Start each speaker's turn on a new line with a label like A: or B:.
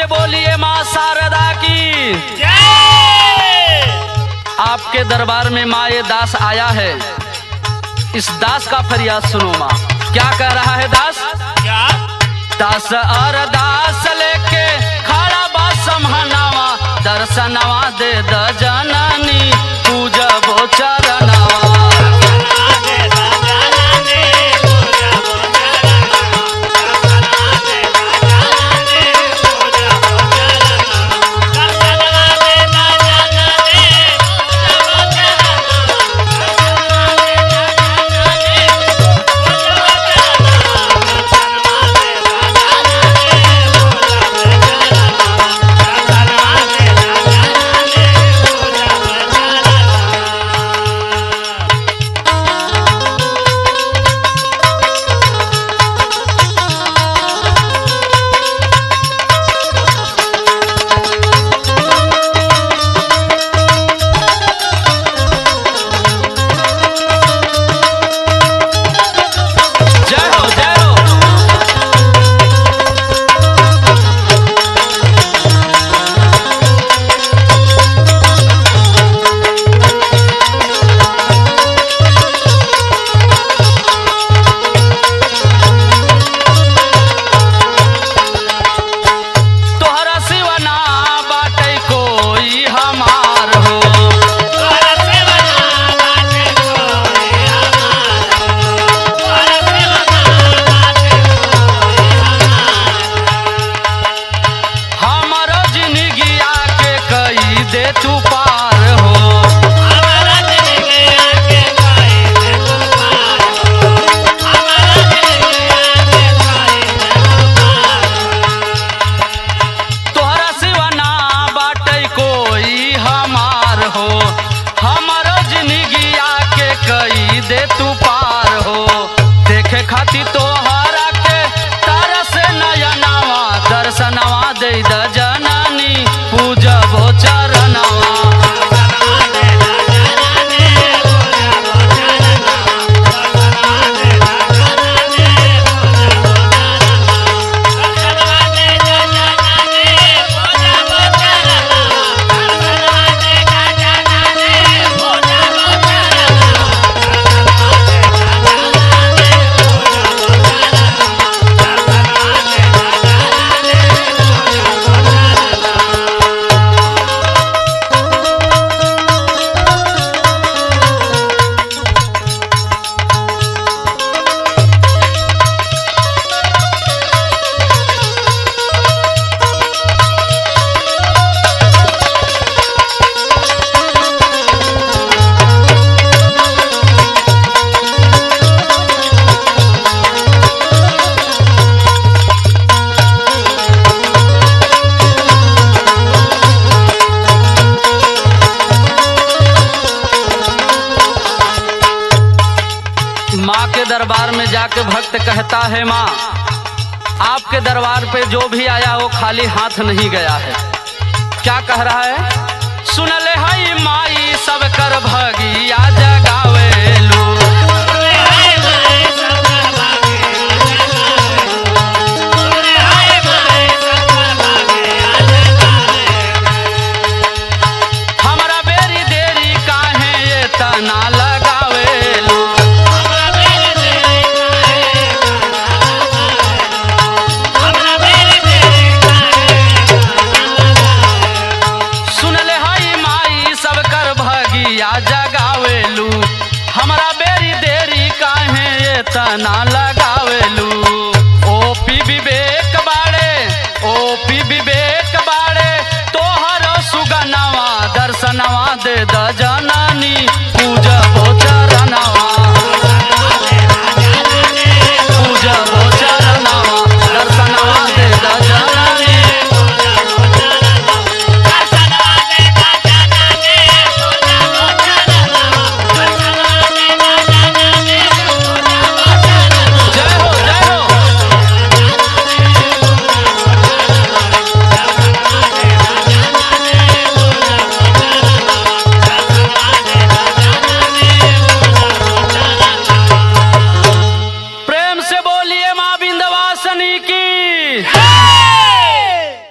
A: बोलिए माँ शारदा की
B: जय।
A: आपके दरबार में माँ ये दास आया है। इस दास का फरियाद सुनो माँ। क्या कह रहा है दास?
B: क्या?
A: दास और दास लेके खड़ा बा समहनावा, दर्शनवा दे द जननी पूजबो चरणवा। दे तू पार हो, देखे खाती तो हरा के तरस नयनवा, दर्शनवा दे द जननी पूजबो चरणवा। माँ के दरबार में जाके भक्त कहता है, माँ आपके दरबार पे जो भी आया वो खाली हाथ नहीं गया है। क्या कह रहा है? सुन ले हई माई सब कर भगिया जगावेलू, हमरा बेरी देरी काहे ये तना लगावेलू। जगावेलू हमरा बेरी देरी काहे ये तना लगा